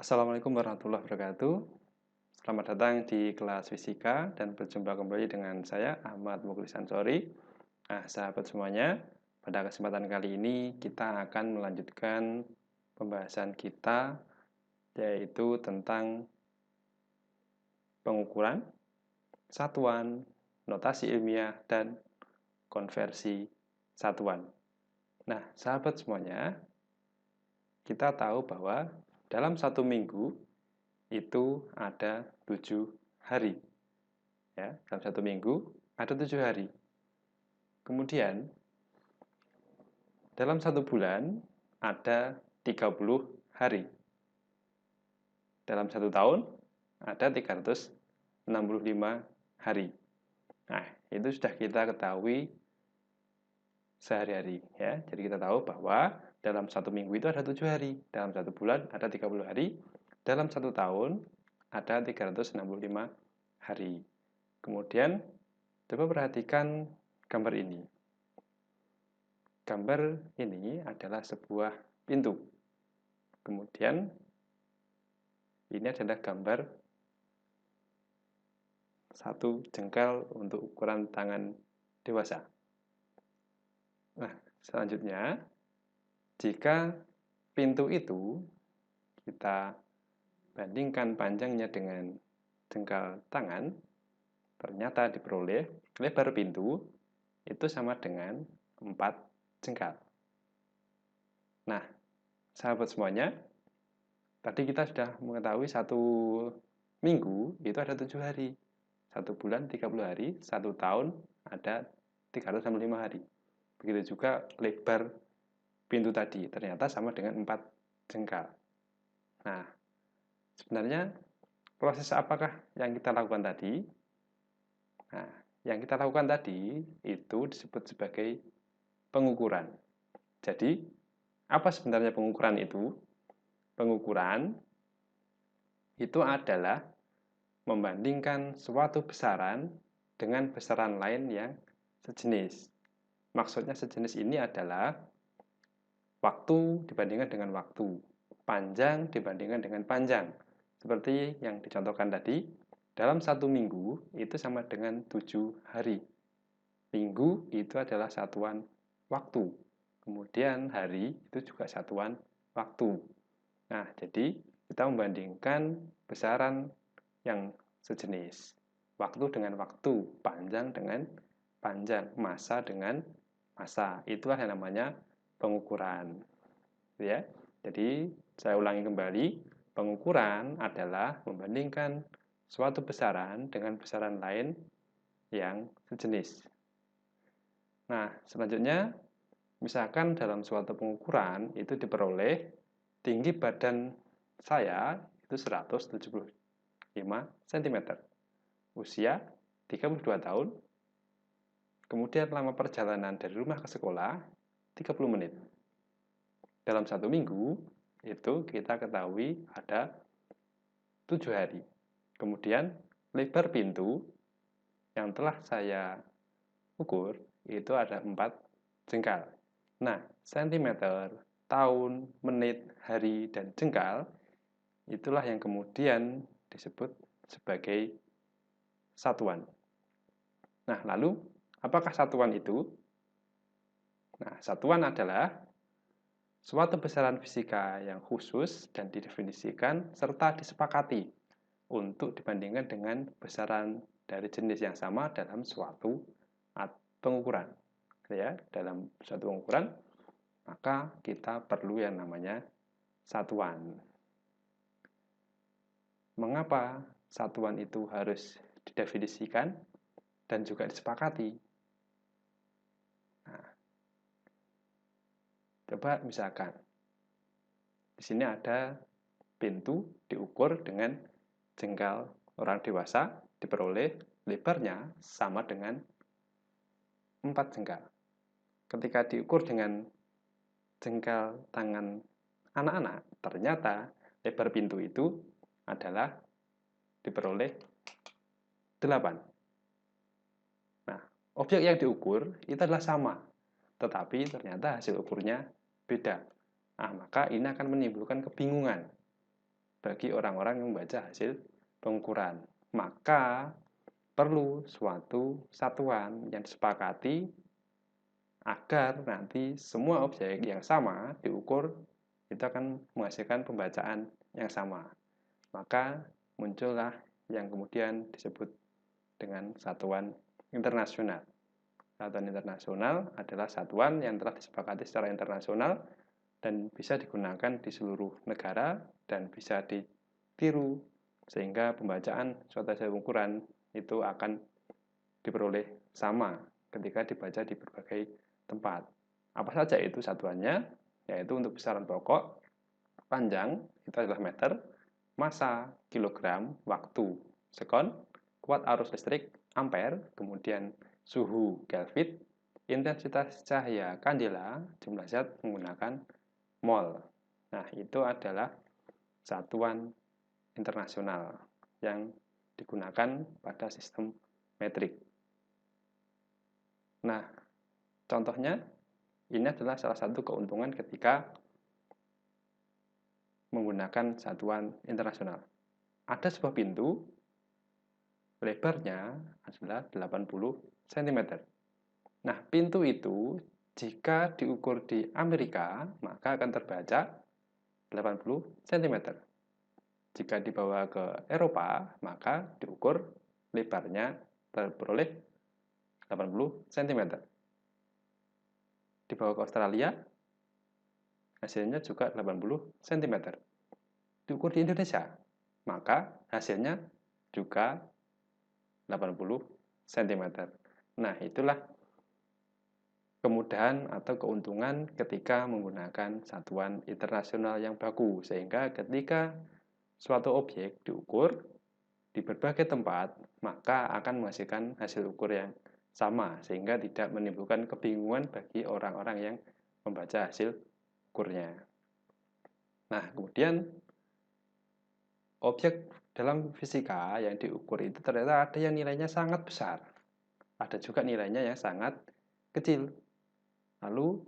Assalamualaikum warahmatullahi wabarakatuh. Selamat datang di kelas fisika dan berjumpa kembali dengan saya Ahmad Mukhlis Ansori. Nah, sahabat semuanya, pada kesempatan kali ini kita akan melanjutkan pembahasan kita yaitu tentang pengukuran, satuan, notasi ilmiah, dan konversi satuan. Nah, sahabat semuanya, kita tahu bahwa dalam satu minggu itu ada 7 hari. Ya, dalam satu minggu ada 7 hari. Kemudian dalam satu bulan ada 30 hari. Dalam satu tahun ada 365 hari. Nah, itu sudah kita ketahui sehari-hari ya. Jadi kita tahu bahwa dalam satu minggu itu ada 7 hari, dalam satu bulan ada 30 hari, dalam satu tahun ada 365 hari. Kemudian coba perhatikan gambar ini. Gambar ini adalah sebuah pintu. Kemudian ini adalah gambar satu jengkal untuk ukuran tangan dewasa. Nah, selanjutnya, jika pintu itu kita bandingkan panjangnya dengan jengkal tangan, ternyata diperoleh lebar pintu itu sama dengan 4 jengkal. Nah, sahabat semuanya, tadi kita sudah mengetahui satu minggu itu ada 7 hari. Satu bulan 30 hari, satu tahun ada 365 hari. Begitu juga lebar pintu tadi, ternyata sama dengan 4 jengkal. Nah, sebenarnya proses apakah yang kita lakukan tadi? Nah, yang kita lakukan tadi itu disebut sebagai pengukuran. Jadi, apa sebenarnya pengukuran itu? Pengukuran itu adalah membandingkan suatu besaran dengan besaran lain yang sejenis. Maksudnya sejenis ini adalah waktu dibandingkan dengan waktu, panjang dibandingkan dengan panjang. Seperti yang dicontohkan tadi, dalam satu minggu itu sama dengan 7 hari. Minggu itu adalah satuan waktu. Kemudian hari itu juga satuan waktu. Nah, jadi kita membandingkan besaran yang sejenis. Waktu dengan waktu, panjang dengan panjang, masa dengan masa. Itulah yang namanya pengukuran. Ya. Jadi, saya ulangi kembali, pengukuran adalah membandingkan suatu besaran dengan besaran lain yang sejenis. Nah, selanjutnya, misalkan dalam suatu pengukuran itu diperoleh tinggi badan saya itu 175 cm. Usia 32 tahun. Kemudian lama perjalanan dari rumah ke sekolah 30 menit. Dalam satu minggu itu kita ketahui ada 7 hari. Kemudian lebar pintu yang telah saya ukur itu ada 4 jengkal. Nah, sentimeter, tahun, menit, hari, dan jengkal itulah yang kemudian disebut sebagai satuan. Nah, lalu apakah satuan itu? Nah, satuan adalah suatu besaran fisika yang khusus dan didefinisikan serta disepakati untuk dibandingkan dengan besaran dari jenis yang sama dalam suatu pengukuran. Ya, dalam suatu pengukuran, maka kita perlu yang namanya satuan. Mengapa satuan itu harus didefinisikan dan juga disepakati? Nah, coba misalkan di sini ada pintu diukur dengan jengkal orang dewasa, diperoleh lebarnya sama dengan 4 jengkal. Ketika diukur dengan jengkal tangan anak-anak, ternyata lebar pintu itu adalah diperoleh 8. Nah, objek yang diukur itu adalah sama, tetapi ternyata hasil ukurnya beda. Nah, maka ini akan menimbulkan kebingungan. bagi orang-orang yang membaca hasil pengukuran. Maka perlu suatu satuan yang disepakati agar nanti semua objek yang sama diukur itu akan menghasilkan pembacaan yang sama. Maka muncullah yang kemudian disebut dengan satuan internasional. Satuan internasional adalah satuan yang telah disepakati secara internasional dan bisa digunakan di seluruh negara dan bisa ditiru sehingga pembacaan suatu hasil ukuran itu akan diperoleh sama ketika dibaca di berbagai tempat. Apa saja itu satuannya? Yaitu untuk besaran pokok, panjang itu adalah meter, massa kilogram, waktu sekon, kuat arus listrik ampere, kemudian suhu Kelvin, intensitas cahaya kandela, jumlah zat menggunakan mol. Nah, itu adalah satuan internasional yang digunakan pada sistem metrik. Nah, contohnya ini adalah salah satu keuntungan ketika menggunakan satuan internasional. Ada sebuah pintu, lebarnya adalah 80 cm. Nah, pintu itu jika diukur di Amerika, maka akan terbaca 80 cm. Jika dibawa ke Eropa, maka diukur lebarnya terperoleh 80 cm. Dibawa ke Australia, hasilnya juga 80 cm. Diukur di Indonesia, maka hasilnya juga 80 cm. Nah, itulah kemudahan atau keuntungan ketika menggunakan satuan internasional yang baku, sehingga ketika suatu objek diukur di berbagai tempat, maka akan menghasilkan hasil ukur yang sama, sehingga tidak menimbulkan kebingungan bagi orang-orang yang membaca hasil ukurnya. Nah, kemudian objek dalam fisika yang diukur itu ternyata ada yang nilainya sangat besar, ada juga nilainya yang sangat kecil. Lalu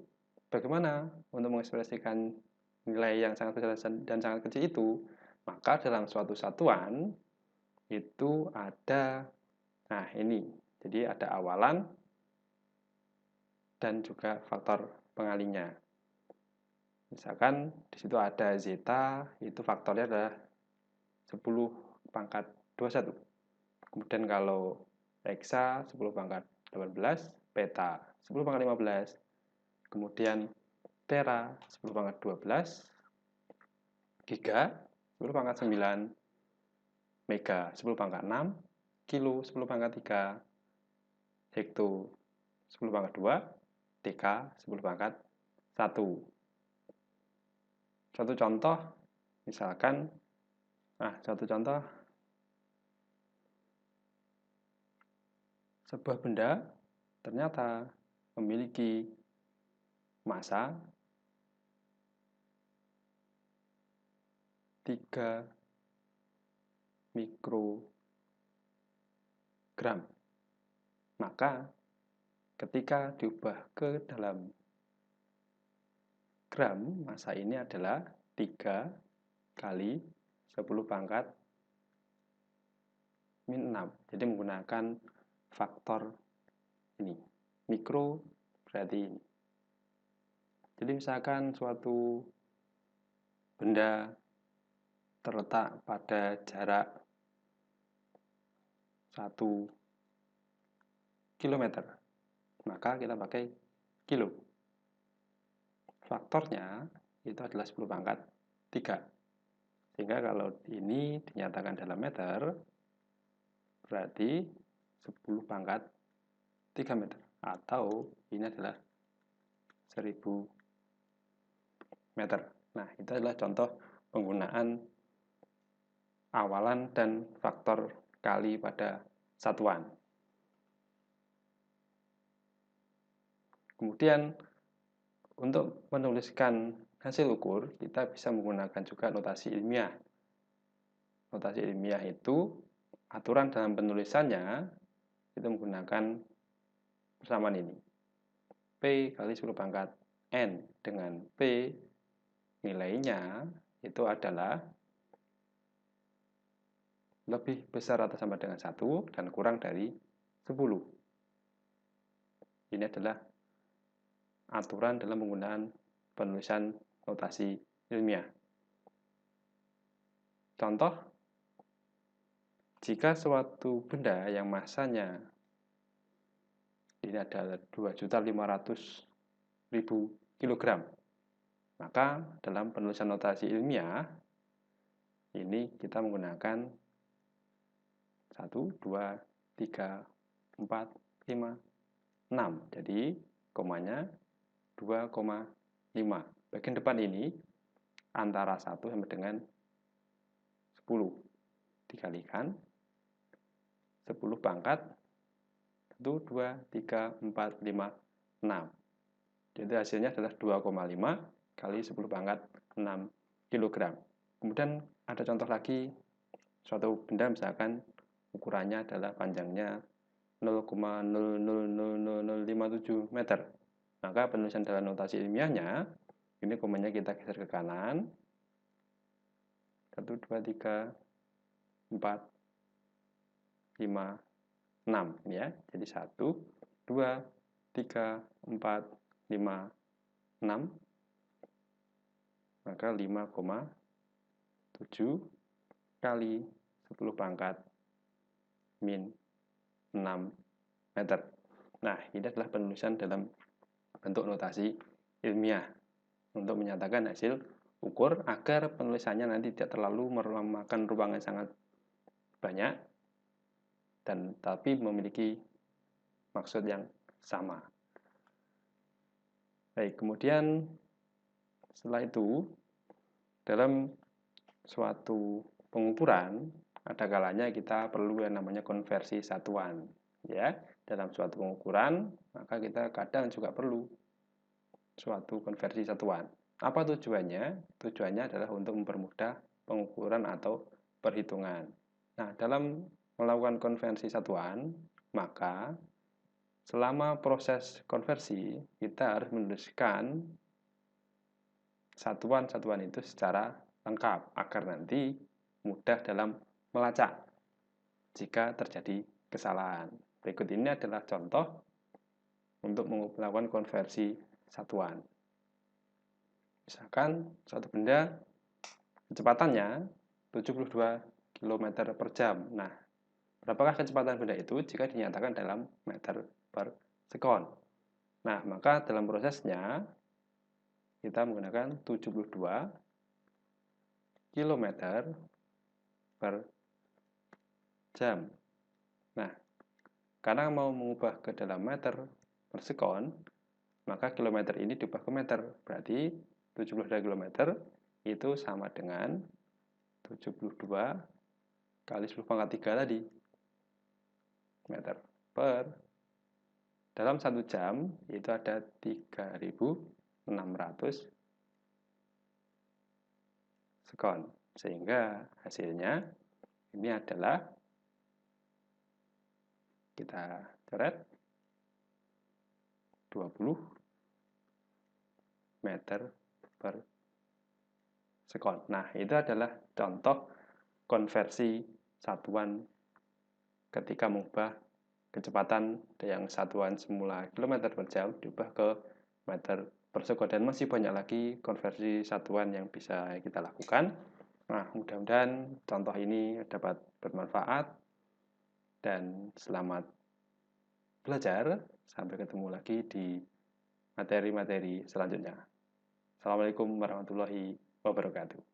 bagaimana untuk mengekspresikan nilai yang sangat besar dan sangat kecil itu? Maka dalam suatu satuan itu ada, nah ini, jadi ada awalan dan juga faktor pengalinya. Misalkan di situ ada zeta, itu faktornya adalah 10 pangkat 21. Kemudian kalau hexa 10 pangkat 18, peta 10 pangkat 15, kemudian tera 10 pangkat 12, giga 10 pangkat 9, mega 10 pangkat 6, kilo 10 pangkat 3, hekto 10 pangkat 2, deka 10 pangkat 1. Contoh misalkan, contoh sebuah benda ternyata memiliki massa 3 mikrogram. Maka ketika diubah ke dalam gram, massa ini adalah 3 kali 10 pangkat min 6. Jadi menggunakan faktor ini. Mikro berarti ini. Jadi misalkan suatu benda terletak pada jarak 1 kilometer, maka kita pakai kilo. Faktornya itu adalah 10 pangkat 3. Sehingga kalau ini dinyatakan dalam meter, berarti 10 pangkat 3 meter. Atau ini adalah 1000 meter. Nah, itu adalah contoh penggunaan awalan dan faktor kali pada satuan. Kemudian untuk menuliskan hasil ukur, kita bisa menggunakan juga notasi ilmiah. Notasi ilmiah itu aturan dalam penulisannya itu menggunakan persamaan ini. P kali 10 pangkat N dengan P nilainya itu adalah lebih besar atau sama dengan 1 dan kurang dari 10. Ini adalah aturan dalam penggunaan penulisan notasi ilmiah. Contoh, jika suatu benda yang massanya ini adalah 2.500.000 kg, maka dalam penulisan notasi ilmiah ini kita menggunakan 1, 2, 3, 4, 5, 6. Jadi komanya 2,5. Bagian depan ini antara 1 sampai dengan 10. Dikalikan 10 pangkat 1, 2, 3, 4, 5, 6. Jadi hasilnya adalah 2,5 kali 10 pangkat 6 kg. Kemudian ada contoh lagi, suatu benda misalkan ukurannya adalah panjangnya 0,000057 meter. Maka penulisan dalam notasi ilmiahnya, ini komanya kita geser ke kanan. 1, 2, 3, 4, 5, 6. Ini ya. Jadi 1, 2, 3, 4, 5, 6. Maka 5,7 kali 10 pangkat min 6 meter. Nah, ini adalah penulisan dalam bentuk notasi ilmiah untuk menyatakan hasil ukur agar penulisannya nanti tidak terlalu memakan ruang yang sangat banyak dan tapi memiliki maksud yang sama. Baik, kemudian setelah itu dalam suatu pengukuran ada kalanya kita perlu yang namanya konversi satuan, ya. Dalam suatu pengukuran, maka kita kadang juga perlu suatu konversi satuan. Apa tujuannya? Tujuannya adalah untuk mempermudah pengukuran atau perhitungan. Nah, dalam melakukan konversi satuan, maka selama proses konversi kita harus menuliskan satuan-satuan itu secara lengkap agar nanti mudah dalam melacak jika terjadi kesalahan. Berikut ini adalah contoh untuk melakukan konversi satuan. Misalkan suatu benda kecepatannya 72 km per jam. Nah, berapakah kecepatan benda itu jika dinyatakan dalam meter per sekon? Nah, maka dalam prosesnya kita menggunakan 72 km per jam. Nah, karena mau mengubah ke dalam meter per sekon, maka kilometer ini diubah ke meter. Berarti 72 km itu sama dengan 72 kali 10 pangkat 3 tadi. Meter per. Dalam 1 jam itu ada 3.600 sekon. Sehingga hasilnya ini adalah, kita coret, 20 meter per sekon. Nah, itu adalah contoh konversi satuan ketika mengubah kecepatan yang satuan semula kilometer per jam diubah ke meter per sekon. Dan masih banyak lagi konversi satuan yang bisa kita lakukan. Nah, mudah-mudahan contoh ini dapat bermanfaat dan selamat belajar. Sampai ketemu lagi di materi-materi selanjutnya. Assalamualaikum warahmatullahi wabarakatuh.